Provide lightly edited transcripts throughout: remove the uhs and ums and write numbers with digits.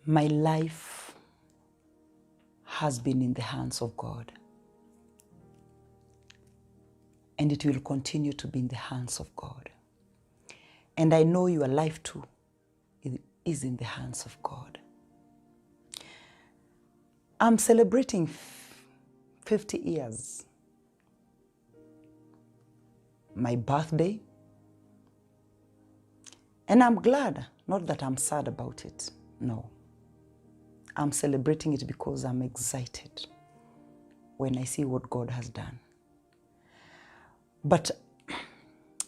My life has been in the hands of God, and it will continue to be in the hands of God. And I know your life too is in the hands of God. I'm celebrating 50 years. My birthday. And I'm glad, not that I'm sad about it, no. I'm celebrating it because I'm excited when I see what God has done. But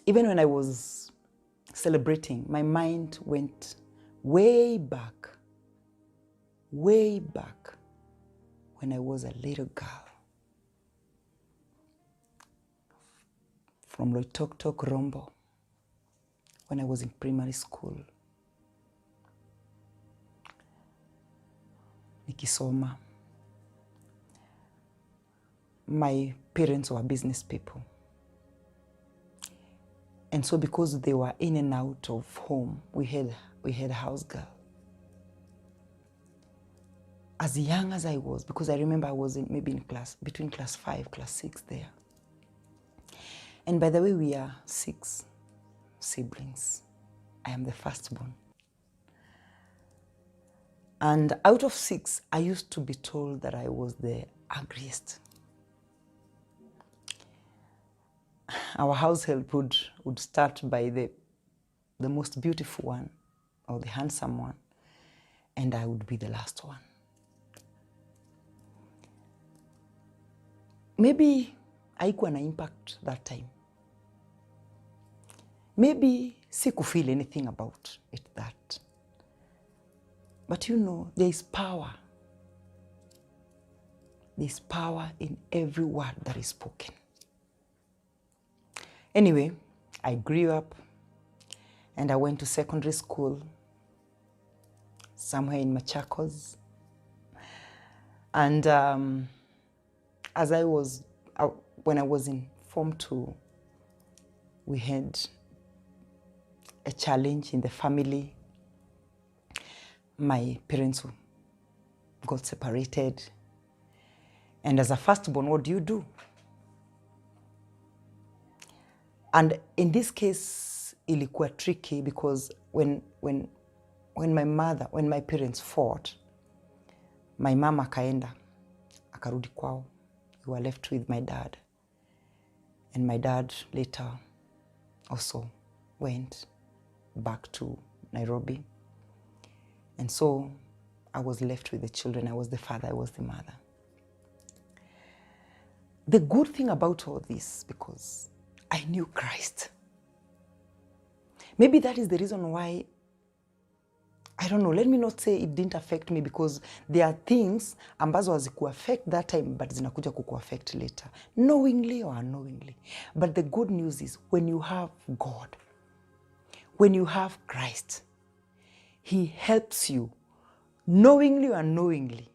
even when I was celebrating, my mind went way back when I was a little girl. From Loitoktok, Rombo, when I was in primary school. Nikisoma. My parents were business people. And so because they were in and out of home, we had a house girl. As young as I was, because I remember I was between class 5, class 6 there. And by the way, we are 6 siblings. I am the firstborn. And out of 6, I used to be told that I was the ugliest. Our household would start by the most beautiful one or the handsome one, and I would be the last one. Maybe haikuwa na impact that time. Maybe sikufeel anything about it that. But you know, there is power. There is power in every word that is spoken. Anyway, I grew up and I went to secondary school somewhere in Machakos. And when I was in Form 2, we had a challenge in the family. My parents got separated. And as a firstborn, what do? And in this case, ilikuwa tricky because when my parents fought, my mama akaenda, akarudi kwao. We were left with my dad. And my dad later also went back to Nairobi. And so I was left with the children. I was the father, I was the mother. The good thing about all this, because I knew Christ. Maybe that is the reason why, I don't know, let me not say it didn't affect me, because there are things ambazo hazikuwa affect that time, but zinakuja kuku affect later, knowingly or unknowingly. But the good news is, when you have God, when you have Christ, He helps you, knowingly or unknowingly.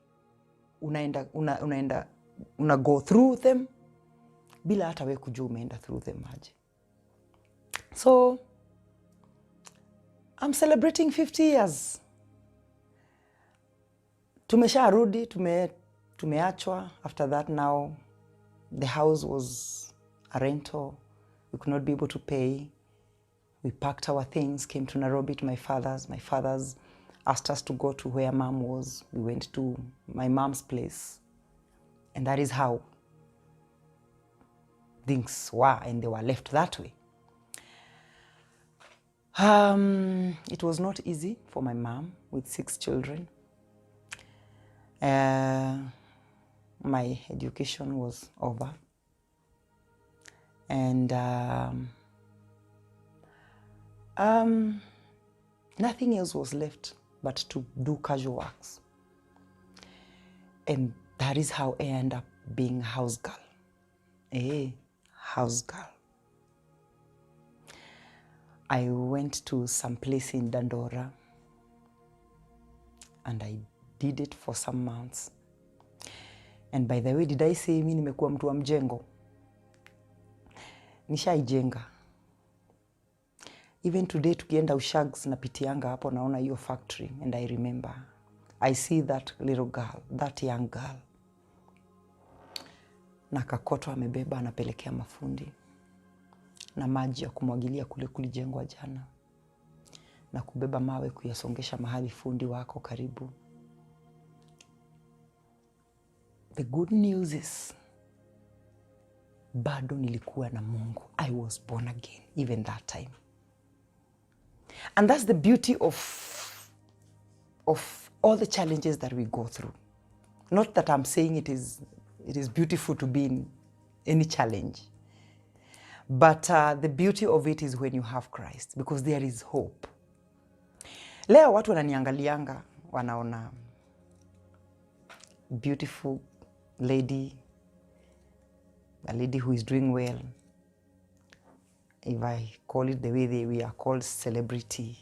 Una go through them, bila hata we kujua umeenda through them aje. So, I'm celebrating 50 years. Tumesharudi, tumeachwa. After that now, the house was a rental. We could not be able to pay. We packed our things, came to Nairobi to my father's. My father's asked us to go to where mom was. We went to my mom's place. And that is how things were, and they were left that way. It was not easy for my mom with 6 children. My education was over. And nothing else was left but to do casual works. And that is how I ended up being a house girl. A house girl. I went to some place in Dandora and I did it for some months. And by the way, did I say mimi nimekuwa mtu wa mjengo? Nishaijenga. Even today tukienda Ushags napitianga hapo naona hiyo factory, and I remember I see that little girl, that young girl, na kakoto amebeba anapelekea mafundi, na maji ya kumwagilia kule kulijengwa jana, na kubeba mawe kuyasongesha mahali fundi wako karibu. The good news is, bado nilikuwa na Mungu. I was born again, even that time. And that's the beauty of all the challenges that we go through. Not that I'm saying it is beautiful to be in any challenge. But the beauty of it is when you have Christ, because there is hope. Leo watu wananiangalianga, wanaona beautiful lady, a lady who is doing well. If I call it the way we are called, celebrity,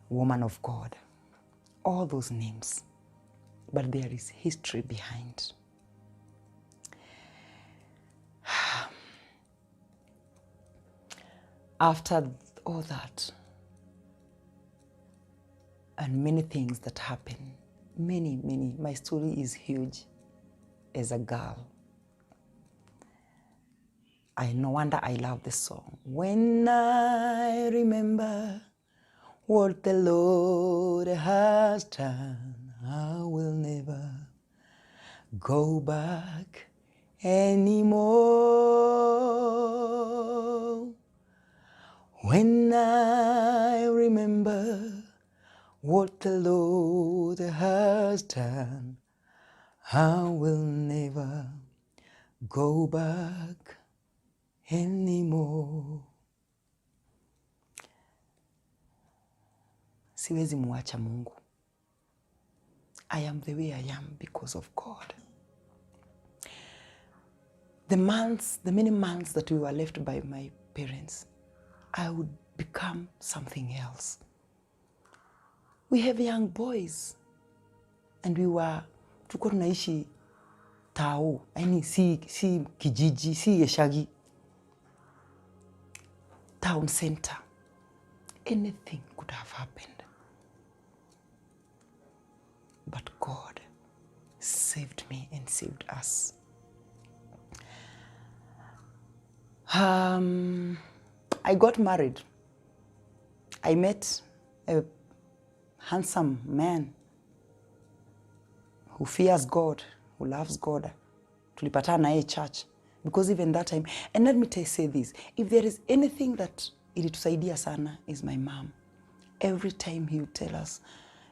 woman of God, all those names. But there is history behind. After all that, and many things that happen, many, my story is huge as a girl. No wonder I love this song. When I remember what the Lord has done, I will never go back anymore. When I remember what the Lord has done, I will never go back anymore. Siwezi muacha Mungu. I am the way I am because of God. The many months that we were left by my parents, I would become something else. We have young boys, and tulikuwa tunaishi tao, yani si kijiji, si Yeshagi, town center. Anything could have happened. But God saved me and saved us. I got married. I met a handsome man who fears God, who loves God. Tulipatana naye church. Because even that time, and let me say this, if there is anything that ilitusaidia sana is my mom. Every time he would tell us,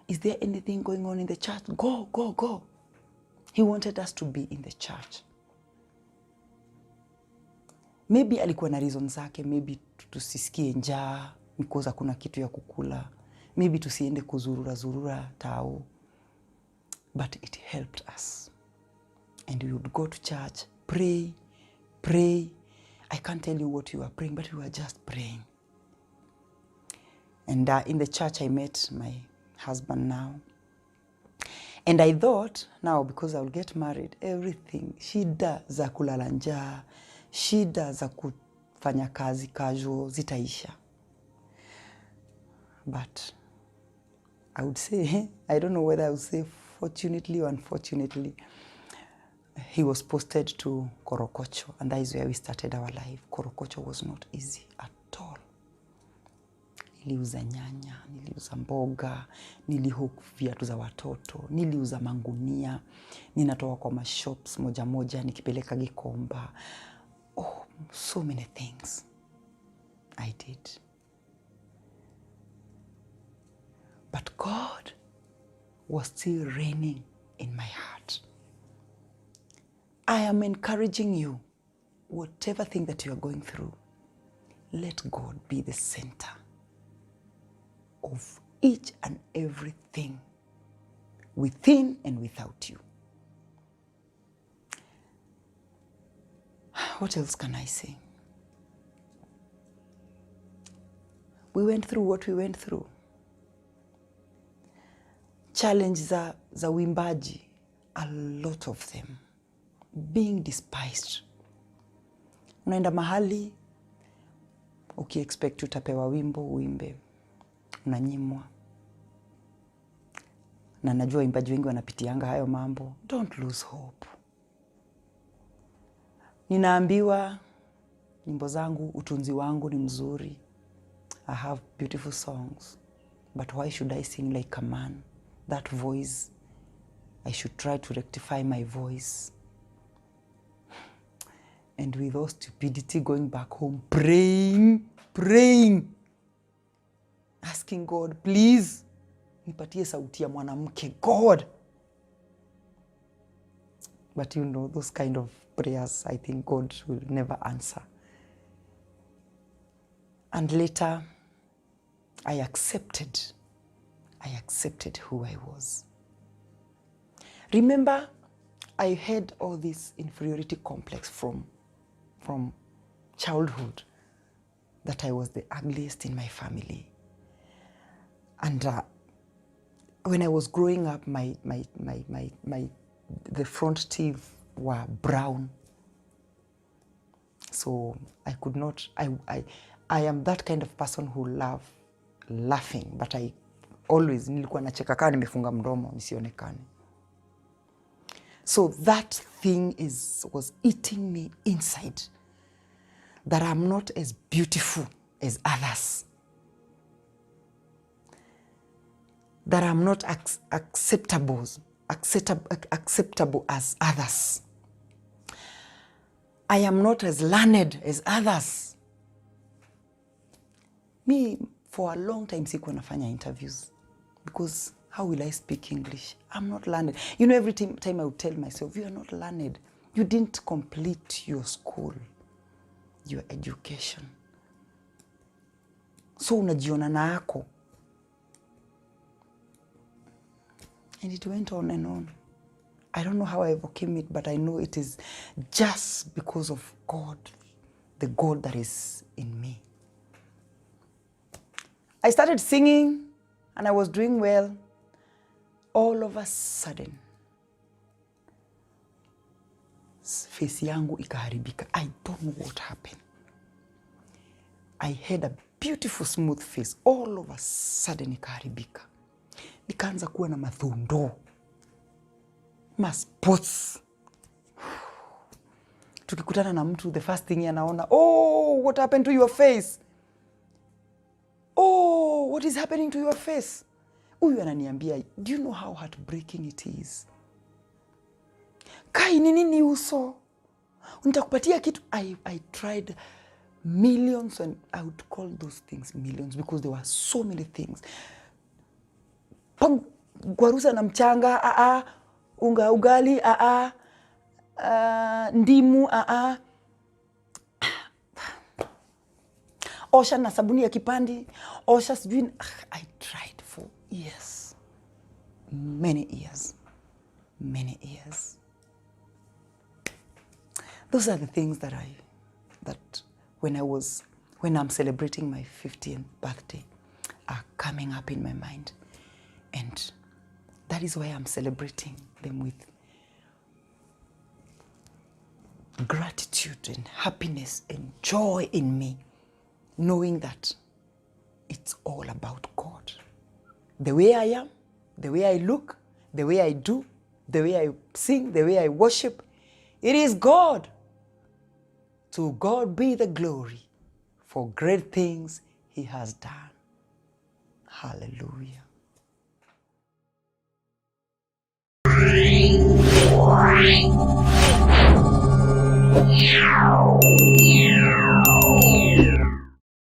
is there anything going on in the church? Go, go, go. He wanted us to be in the church. Maybe alikuwa na reason zake, maybe tusisikie njaa because hakuna kitu ya kukula. Maybe tusiende kuzurura tao. But it helped us. And we would go to church, pray. I can't tell you what you were praying, but we were just praying. And in the church I met my husband now. And I thought, now because I will get married, everything, shida za kulala njaa, shida za kufanya kazi casual, zitaisha. But I would say, I don't know whether I would say fortunately or unfortunately, he was posted to Korokocho, and that is where we started our life. Korokocho was not easy at all. Niliuza nyanya, niliuza mboga, nilihook viatu za watoto, niliuza mangunia, ninatoa kwa mashops moja nikipeleka Gikomba. Oh, so many things I did. But God was still reigning in my heart. I am encouraging you, whatever thing that you are going through, let God be the center of each and everything within and without you. What else can I say? We went through what we went through. Challenge za uimbaji, a lot of them. Being despised. Unaenda mahali, expect utapewa wimbo, uimbe, unanyimwa. na najua waimbaji wengi wanapitianga hayo mambo. Don't lose hope. Ninaambiwa nyimbo zangu, utunzi wangu ni mzuri. I have beautiful songs. But why should I sing like a man? That voice, I should try to rectify my voice. And with all stupidity, going back home, praying, asking God, please, nipatie sauti ya mwanamke, God. But you know, those kind of prayers, I think God will never answer. And later, I accepted who I was. Remember, I had all this inferiority complex from childhood, that I was the ugliest in my family. And when I was growing up, the front teeth were brown. So I could not, I am that kind of person who love laughing, but I always nilikuwa nacheka kama nimefunga mdomo nisionekane. So that thing was eating me inside, that I'm not as beautiful as others, that I'm not acceptable as others. I am not as learned as others. Me, for a long time, sikuwa nafanya interviews, because how will I speak English? I'm not learned. You know, every time I would tell myself, you are not learned. You didn't complete your school, your education. So unajiona na yako. And it went on and on. I don't know how I overcame it, but I know it is just because of God, the God that is in me. I started singing and I was doing well. All of a sudden, face yangu ikaharibika. I don't know what happened. I had a beautiful smooth face. All of a sudden ikaharibika. Nikaanza kuwa na mathundo, maspots. Tukikutana na mtu, the first thing anaona, oh, what happened to your face? Oh, what is happening to your face? Huyu ananiambia, do you know how heartbreaking it is? Kai, ni nini uso? Nitakupatia kitu. I tried millions, and I would call those things millions because there were so many things. Gwarusa na mchanga, unga ugali, ndimu, osha na sabuni ya kipandi, osha sijui. I tried for years, many years. Those are the things that when I'm celebrating my 50th birthday, are coming up in my mind. And that is why I'm celebrating them with gratitude and happiness and joy in me, knowing that it's all about God. The way I am, the way I look, the way I do, the way I sing, the way I worship, it is God. To God be the glory for great things He has done. Hallelujah.